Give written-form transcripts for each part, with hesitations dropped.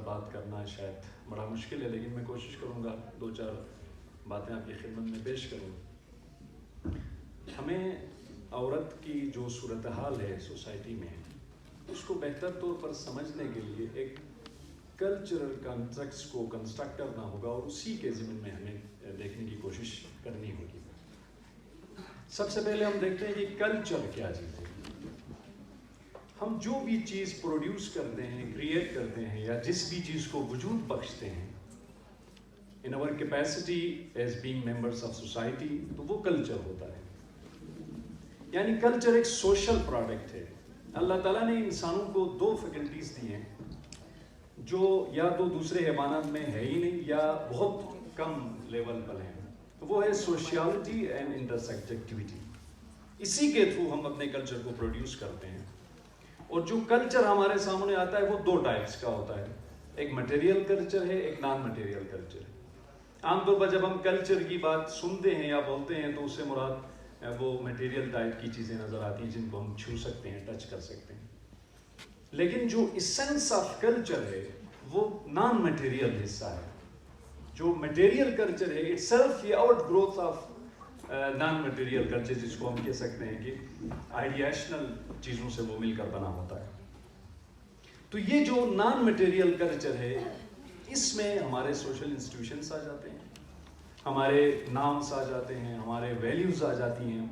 بات کرنا شاید بڑا مشکل ہے، لیکن میں کوشش کروں گا 2-4 باتیں آپ کی خدمت میں پیش کروں۔ ہمیں عورت کی جو صورتحال ہے سوسائٹی میں، اس کو بہتر طور پر سمجھنے کے لیے ایک کلچرل کنٹیکسٹ کو کنسٹرکٹ کرنا ہوگا، اور اسی کے ضمن میں ہمیں دیکھنے کی کوشش کرنی ہوگی۔ سب سے پہلے ہم دیکھتے ہیں کہ کلچر کیا چیز ہے۔ ہم جو بھی چیز پروڈیوس کرتے ہیں، کریٹ کرتے ہیں، یا جس بھی چیز کو وجود بخشتے ہیں in our capacity as being members of society، تو وہ کلچر ہوتا ہے۔ یعنی کلچر ایک سوشل پروڈکٹ ہے۔ اللہ تعالیٰ نے انسانوں کو 2 فیکلٹیز دی ہیں جو یا تو دوسرے حیوانات میں ہے ہی نہیں یا بہت کم لیول پر ہیں، تو وہ ہے سوشیالٹی اینڈ انٹرسبجیکٹیوٹی۔ اسی کے تھرو ہم اپنے کلچر کو پروڈیوس کرتے ہیں، اور جو کلچر ہمارے سامنے آتا ہے وہ 2 ٹائپس کا ہوتا ہے، ایک مٹیریل کلچر ہے، ایک نان مٹیریل کلچر ہے۔ عام طور پر جب ہم کلچر کی بات سنتے ہیں یا بولتے ہیں تو اس سے مراد وہ مٹیریل ٹائپ کی چیزیں نظر آتی ہیں جن کو ہم چھو سکتے ہیں، ٹچ کر سکتے ہیں، لیکن جو اسینس آف کلچر ہے وہ نان مٹیریل حصہ ہے۔ جو مٹیریل کلچر ہے اٹ سیلف یہ out growth of non material culture, جس کو ہم کہہ سکتے ہیں کہ آئیڈیشنل چیزوں سے وہ مل کر بنا ہوتا ہے۔ تو یہ جو نان مٹیریل کلچر ہے، اس میں ہمارے سوشل انسٹیٹیوشنس آ جاتے ہیں، ہمارے نامس آ جاتے ہیں، ہمارے ویلیوز آ جاتی ہیں،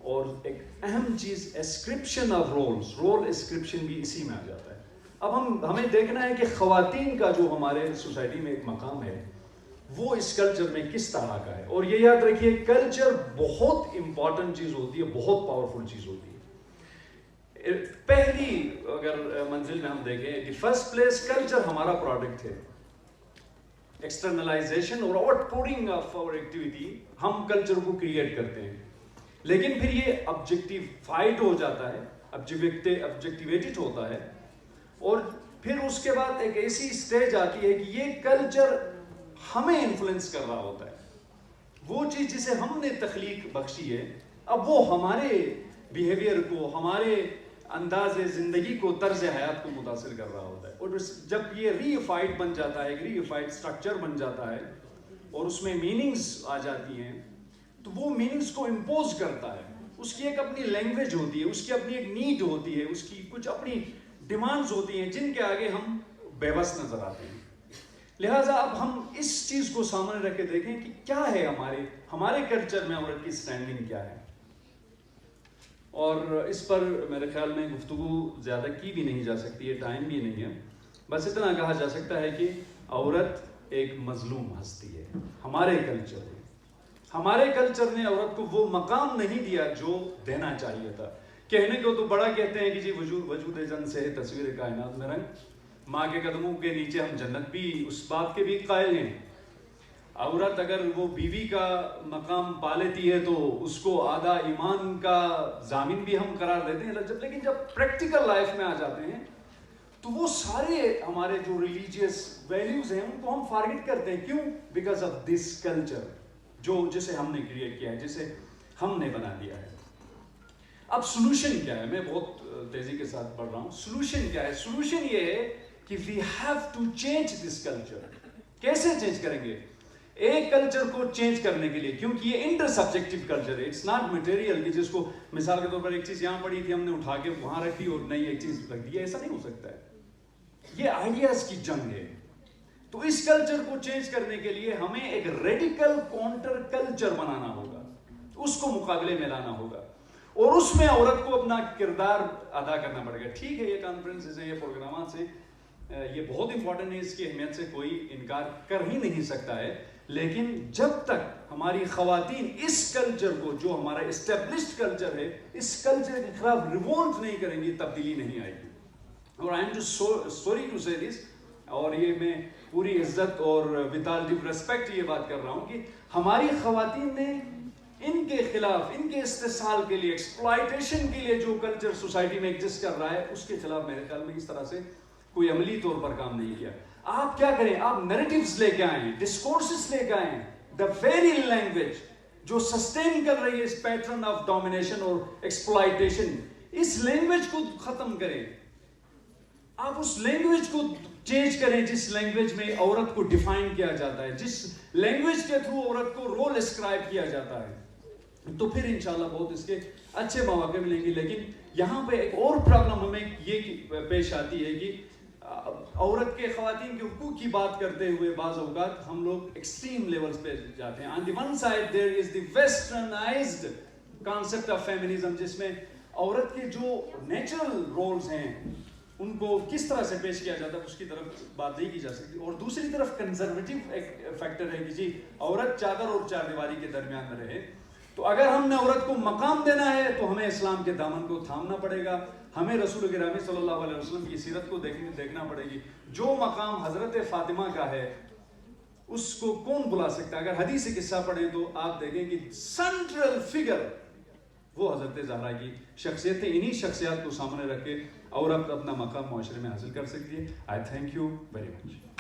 اور ایک اہم چیز ascription of roles, role ascription بھی اسی میں آ جاتا ہے۔ اب ہمیں دیکھنا ہے کہ خواتین کا جو ہمارے سوسائٹی میں ایک مقام ہے وہ اس کلچر میں کس طرح کا ہے۔ اور یہ یاد رکھیے کلچر بہت امپورٹنٹ چیز ہوتی ہے، بہت پاورفل چیز ہوتی ہے۔ پہلی اگر منزل میں ہم دیکھیں کہ فرسٹ پلیس کلچر ہمارا پروڈکٹ ہے، ایکسٹرنلائزیشن اور outpouring of our activity ہم کلچر کو کریٹ کرتے ہیں، لیکن پھر یہ آبجیکٹیفائڈ ہو جاتا ہے، آبجیکٹیویٹڈ ہوتا ہے، اور پھر اس کے بعد ایک ایسی سٹیج آتی ہے کہ یہ کلچر ہمیں انفلوئنس کر رہا ہوتا ہے۔ وہ چیز جسے ہم نے تخلیق بخشی ہے، اب وہ ہمارے بیہیویئر کو، ہمارے انداز زندگی کو، طرز حیات کو متاثر کر رہا ہوتا ہے، اور جب یہ ریفائڈ بن جاتا ہے، ایک ریفائڈ سٹرکچر بن جاتا ہے، اور اس میں میننگز آ جاتی ہیں، تو وہ میننگز کو امپوز کرتا ہے۔ اس کی ایک اپنی لینگویج ہوتی ہے، اس کی اپنی ایک نیڈ ہوتی ہے، اس کی کچھ اپنی ڈیمانڈز ہوتی ہیں جن کے آگے ہم بے بس نظر آتے ہیں۔ لہٰذا اب ہم اس چیز کو سامنے رکھ کے دیکھیں کہ کیا ہے ہمارے کلچر میں عورت کی اسٹینڈنگ کیا ہے، اور اس پر میرے خیال میں گفتگو زیادہ کی بھی نہیں جا سکتی ہے، ٹائم بھی نہیں ہے، بس اتنا کہا جا سکتا ہے کہ عورت ایک مظلوم ہستی ہے ہمارے کلچر میں۔ ہمارے کلچر نے عورت کو وہ مقام نہیں دیا جو دینا چاہیے تھا۔ کہنے کو تو بڑا کہتے ہیں کہ جی وجود جن سے ہے تصویر کائنات میں رنگ، ماں کے قدموں کے نیچے ہم جنت بھی اس بات کے بھی قائل ہیں۔ عورت اگر وہ بیوی کا مقام پا لیتی ہے تو اس کو آدھا ایمان کا ضامن بھی ہم قرار دیتے ہیں، لیکن جب پریکٹیکل لائف میں آ جاتے ہیں تو وہ سارے ہمارے جو ریلیجیس ویلیوز ہیں ان کو ہم فارگٹ کرتے ہیں۔ کیوں؟ بیکاز آف دس کلچر جسے ہم نے کریٹ کیا ہے، جسے ہم نے بنا دیا ہے۔ اب سولوشن کیا ہے؟ میں بہت تیزی کے ساتھ پڑھ رہا ہوں۔ سولوشن کیا ہے؟ سولوشن یہ ہے کہ we have to change this culture. کیسے چینج کریں گے؟ ایک کلچر کو چینج کرنے کے لیے، کیونکہ یہ انٹر سبجیکٹیو کلچر ہے، اٹس ناٹ مٹیریل کہ جس کو مثال کے طور پر ایک چیز یہاں پڑی تھی ہم نے اٹھا کے وہاں رکھی اور نئی ایک چیز رکھ دی، ایسا نہیں ہو سکتا ہے۔ یہ آئیڈیاز کی جنگ ہے۔ تو اس کلچر کو چینج کرنے کے لیے ہمیں ایک ریڈیکل کاؤنٹر کلچر بنانا ہوگا، اس کو مقابلے میں لانا ہوگا، اور اس میں عورت کو اپنا کردار ادا کرنا پڑے گا۔ ٹھیک ہے، یہ کانفرنسز ہیں، یہ پروگرامات ہیں، یہ بہت امپورٹنٹ ہے، اس کی اہمیت سے کوئی انکار کر ہی نہیں سکتا ہے، لیکن جب تک ہماری خواتین اس کلچر کو، جو ہمارا اسٹیبلشڈ کلچر ہے، اس کلچر کے خلاف ریوولٹ نہیں کریں گی، تبدیلی نہیں آئے گی۔ اور آئی ایم سوری ٹو سے دس، اور یہ میں پوری عزت اور ود آل ڈیو ریسپیکٹ یہ بات کر رہا ہوں کہ ہماری خواتین نے ان کے خلاف، ان کے استحصال کے لیے، ایکسپلائٹیشن کے لیے جو کلچر سوسائٹی میں ایگزسٹ کر رہا ہے، اس کے خلاف میرے خیال میں اس طرح سے کوئی عملی طور پر کام نہیں کیا۔ آپ کیا کریں؟ آپ نیریٹیوز لے کے آئیں، ڈسکورسز لے کے آئیں، دا ویری لینگویج جو سسٹین کر رہی ہے اس پیٹرن آف ڈومینیشن اور ایکسپلائٹیشن، اس لینگویج کو ختم کریں۔ آپ اس لینگویج کو چینج کریں جس لینگویج میں عورت کو ڈیفائن کیا جاتا ہے, جس لینگویج کے تھرو عورت کو رول اسکرائب کیا جاتا ہے, تو پھر انشاءاللہ بہت اس کے اچھے مواقع ملیں گے. لیکن یہاں پہ ایک اور پرابلم ہمیں یہ پیش آتی ہے کہ عورت کے خواتین کے حقوق کی بات کرتے ہوئے بعض اوقات ہم لوگ ایکسٹریم لیولز پہ جاتے ہیں. On the one side there is the westernized concept of feminism, جس میں عورت کے جو نیچرل رولز ہیں ان کو کس طرح سے پیش کیا جاتا ہے اس کی طرف بات نہیں کی جا سکتی. اور دوسری طرف کنزرویٹو ایک فیکٹر ہے کہ جی عورت چادر اور چار دیواری کے درمیان میں رہے. تو اگر ہم نے عورت کو مقام دینا ہے تو ہمیں اسلام کے دامن کو تھامنا پڑے گا, ہمیں رسول گرامی صلی اللہ علیہ وسلم کی سیرت کو دیکھنا پڑے گی. جو مقام حضرت فاطمہ کا ہے اس کو کون بلا سکتا ہے؟ اگر حدیث قصہ پڑھیں تو آپ دیکھیں کہ سینٹرل فگر وہ حضرت زہرا کی شخصیت ہے. انہی شخصیات کو سامنے رکھ کے عورت اپنا مقام معاشرے میں حاصل کر سکتی ہے. آئی تھینک یو ویری مچ.